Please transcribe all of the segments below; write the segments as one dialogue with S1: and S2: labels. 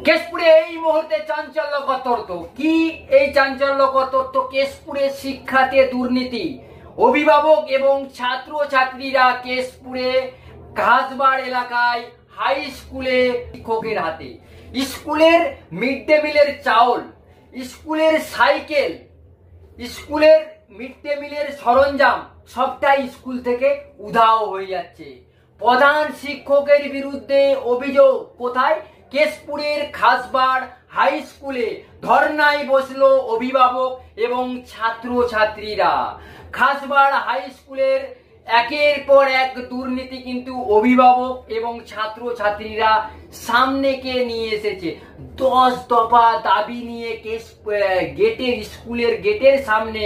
S1: কেশপুরে এই মুহূর্তে চাঞ্চল্যকর তথ্য কি? এই চাঞ্চল্যকর তথ্য, কেশপুরের শিক্ষাতে দুর্নীতি। অভিভাবক এবং ছাত্র ছাত্রীরা কেশপুরে ঘাসবাড় এলাকায় হাই স্কুলে শিক্ষকের হাতে। স্কুলের মিড ডে মিলের চাউল, স্কুলের সাইকেল, স্কুলের মিড ডে মিলের সরঞ্জাম সবটাই স্কুল থেকে উধাও হয়ে যাচ্ছে। প্রধান শিক্ষকের বিরুদ্ধে অভিযোগ। কোথায়? কেশপুরের ঘাসবাড় হাই স্কুলে ধর্নায় বসলো অভিভাবক এবং ছাত্র ছাত্রীরা। ঘাসবাড় হাই স্কুলের একের পর এক দুর্নীতি কিন্তু অভিভাবক এবং ছাত্র ছাত্রীরা সামনেকে নিয়ে এসেছে। 10 দফা দাবি নিয়ে স্কুলের গেটের সামনে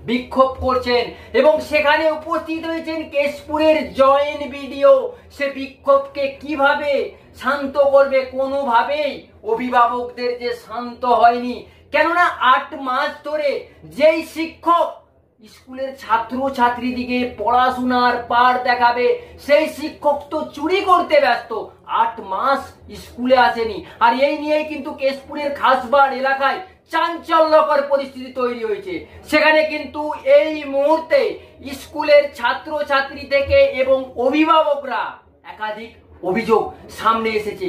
S1: বিক্ষোভ করছেন এবং সেখানে উপস্থিত হয়েছেন কেশপুরের জয়েন্ট বিডিও। সে বিক্ষোভকে কিভাবে শান্ত করবে? কোনোভাবেই অভিভাবকদের যে শান্ত হয়নি, কেননা 8 মাস ধরে যেই শিক্ষক স্কুলের ছাত্র ছাত্রীদিকে পড়াশোনার পার দেখাবে, সেই শিক্ষক তো চুরি করতে ব্যস্ত। 8 মাস স্কুলে আসেনি। আর এই নিয়েই কিন্তু কেশপুরের ঘাসবাড় এলাকায় চাঞ্চল্যকর পরিস্থিতি তৈরি হয়েছে। সেখানে কিন্তু এই মুহূর্তে স্কুলের ছাত্র ছাত্রী থেকে এবং অভিভাবকরা একাধিক অভিযোগ সামনে এসেছে।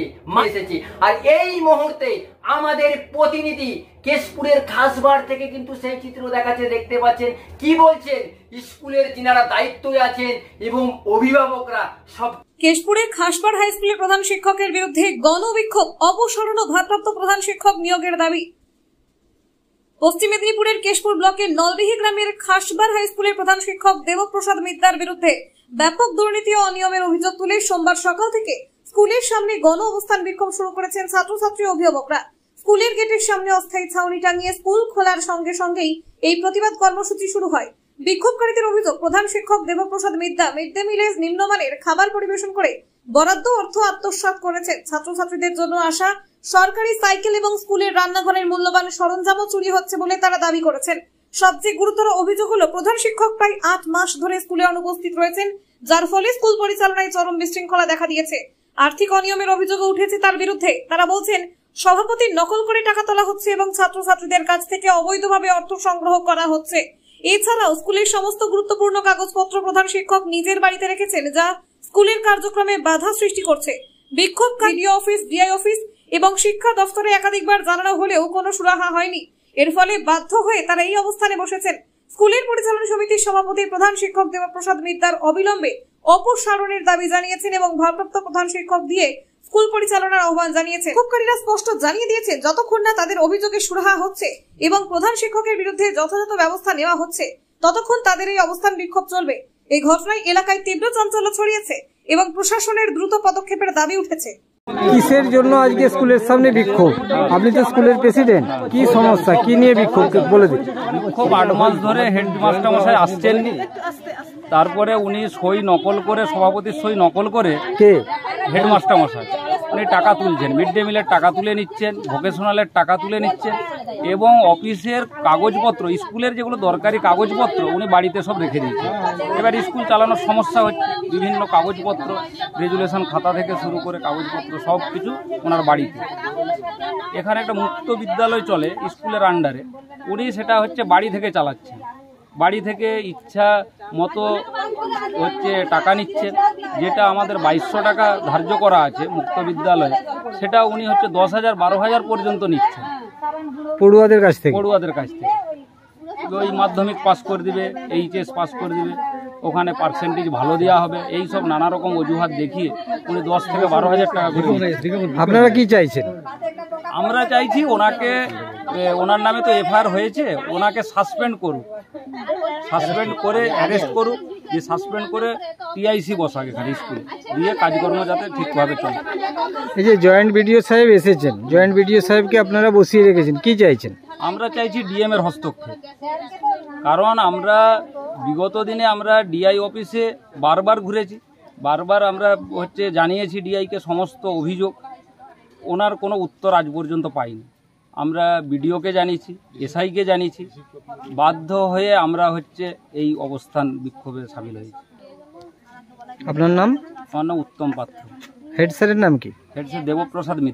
S1: আর এই মুহূর্তে আমাদের প্রতিনিধি কেশপুরের ঘাসবাড় থেকে কিন্তু সেই চিত্র দেখাচ্ছে, দেখতে পাচ্ছেন। কি বলছেন স্কুলের যিনারা দায়িত্বে আছেন এবং অভিভাবকরা সব।
S2: কেশপুরের ঘাসবাড় হাই স্কুলের প্রধান শিক্ষকের বিরুদ্ধে গণবিক্ষোভ, অপসারণ ও ভারপ্রাপ্ত প্রধান শিক্ষক নিয়োগের দাবি। পশ্চিম মেদিনীপুরের কেশপুর ব্লকের নলবিহি গ্রামের ঘাসবাড় হাই স্কুলের প্রধান শিক্ষক দেবপ্রসাদ মিত্তার বিরুদ্ধে ব্যাপক দুর্নীতি ও অনিয়মের অভিযোগ তুলে সোমবার সকাল থেকে স্কুলের সামনে গণ অবস্থান বিক্ষোভ শুরু করেছেন ছাত্রছাত্রী অভিভাবকরা। স্কুলের গেটের সামনে অস্থায়ী ছাউনি টাঙিয়ে স্কুল খোলার সঙ্গে সঙ্গেই এই প্রতিবাদ কর্মসূচি শুরু হয়। বিক্ষোভকারীদের অভিযোগ, প্রধান শিক্ষক দেবপ্রসাদ মিত্তা মিড ডে মিলে নিম্নমানের খাবার পরিবেশন করে বরাদ্দ অর্থ আত্মসাৎ করেছেন। ছাত্রছাত্রীদের জন্য আসা সরকারি সাইকেল এবং স্কুলের রান্নাঘরের মূল্যবান সরঞ্জামও চুরি হচ্ছে বলে তারা দাবি করেছেন। সবচেয়ে গুরুতর অভিযোগ হলো, প্রধান শিক্ষক প্রায় 8 মাস ধরে স্কুলে অনুপস্থিত রয়েছেন, যার ফলে স্কুল পরিচালনায় চরম বিশৃঙ্খলা দেখা দিয়েছে। আর্থিক অনিয়মের অভিযোগও উঠেছে তার বিরুদ্ধে। তারা বলছেন, সভাপতির নকল করে টাকা তোলা হচ্ছে এবং ছাত্রছাত্রীদের কাছ থেকে অবৈধভাবে অর্থ সংগ্রহ করা হচ্ছে। এছাড়াও স্কুলের সমস্ত গুরুত্বপূর্ণ কাগজপত্র প্রধান শিক্ষক নিজের বাড়িতে রেখেছেন, যা স্কুলের কার্যক্রমে বাধা সৃষ্টি করছে। বিক্ষোভ বিডিও অফিস, ডিআই অফিস এবং শিক্ষা দফতরে একাধিকবার জানানো হলেও কোনো সুরাহা হয়নি। এর ফলে বাধ্য হয়ে তারা এই অবস্থানে বসেছেন। স্কুলের পরিচালনা সমিতির সভাপতি প্রধান শিক্ষক দেবপ্রসাদ মিত্তার অবিলম্বে অপসারণের দাবি জানিয়েছেন এবং ভারপ্রাপ্ত প্রধান শিক্ষক দিয়ে স্কুল পরিচালনার আহ্বান জানিয়েছেন। বিক্ষোভকারীরা স্পষ্ট জানিয়ে দিয়েছে, যতক্ষণ না তাদের অভিযোগের সুরাহা হচ্ছে এবং প্রধান শিক্ষকের বিরুদ্ধে যথাযথ ব্যবস্থা নেওয়া হচ্ছে, ততক্ষণ তাদের এই অবস্থান বিক্ষোভ চলবে। এই ঘটনায় এলাকায় তীব্র চাঞ্চল্য ছড়িয়েছে এবং প্রশাসনের দ্রুত পদক্ষেপের দাবি উঠেছে।
S3: কিসের জন্য আজকে স্কুলের সামনে বিক্ষোভ? আপনি তো স্কুলের প্রেসিডেন্ট, কি সমস্যা, কি নিয়ে বিক্ষোভ বলে দিন।
S4: বিক্ষোভ 8 মাস ধরে হেডমাস্টার মশাই আসছেননি, তারপরে উনি সই নকল করে, সভাপতির সই নকল করে,
S3: কে?
S4: হেডমাস্টার মশাই উনি টাকা তুলছেন, মিড ডে মিলের টাকা তুলে নিচ্ছেন, ভোকেশনালের টাকা তুলে নিচ্ছেন এবং অফিসের কাগজপত্র, স্কুলের যেগুলো দরকারি কাগজপত্র উনি বাড়িতে সব রেখে দিচ্ছেন। এবার স্কুল চালানোর সমস্যা হচ্ছে, বিভিন্ন কাগজপত্র, রেজুলেশন খাতা থেকে শুরু করে কাগজপত্র সব কিছু ওনার বাড়িতে। এখানে একটা মুক্ত বিদ্যালয় চলে স্কুলের আন্ডারে, উনি সেটা হচ্ছে বাড়ি থেকে চালাচ্ছেন। বাড়ি থেকে ইচ্ছা মতো হচ্ছে টাকা নিচ্ছেন, যেটা আমাদের 2200 টাকা ধার্য করা আছে মুক্ত বিদ্যালয়ে, সেটা উনি হচ্ছে 10,000 12,000 পর্যন্ত নিচ্ছেন
S3: পড়ুয়াদের কাছ থেকে।
S4: ওই মাধ্যমিক পাস করে দিবে, এইচএস পাস করে দিবে, ওখানে পার্সেন্টেজ ভালো দেওয়া হবে, এই সব নানা রকম অজুহাত দেখিয়ে উনি 10 থেকে 12,000 টাকা করে।
S3: আপনারা কি চাইছেন?
S4: আমরা চাইছি ওনাকে, ওনার নামে তো এফআইআর হয়েছে, ওনাকে সাসপেন্ড করুক, সাসপেন্ড করে অ্যারেস্ট করুক, যে সাসপেন্ড করে টিআইসি বসাক এখানে স্কুলে, দিয়ে কাজকর্ম যাতে ঠিকভাবে চলে।
S3: এই যে জয়েন্ট বিডিও সাহেব এসেছেন, জয়েন্ট বিডিও সাহেবকে আপনারা বসিয়ে রেখেছেন, কি চাইছেন?
S4: আমরা চাইছি ডিএম এর হস্তক্ষেপ, কারণ আমরা বিগত দিনে আমরা ডিআই অফিসে বারবার ঘুরেছি, বারবার আমরা হচ্ছে জানিয়েছি ডিআইকে সমস্ত অভিযোগ, ওনার কোনো উত্তর আজ পর্যন্ত পাইনি। আমরা বিডিওকে জানিয়েছি, এসআইকে জানিয়েছি, বাধ্য হয়ে আমরা হচ্ছে এই অবস্থান বিক্ষোভে সামিল হয়েছি।
S3: আপনার নাম?
S4: আমার নাম উত্তম পাত্র।
S3: হেড স্যারের নাম কি?
S4: হেড স্যার দেবপ্রসাদ মিত্র।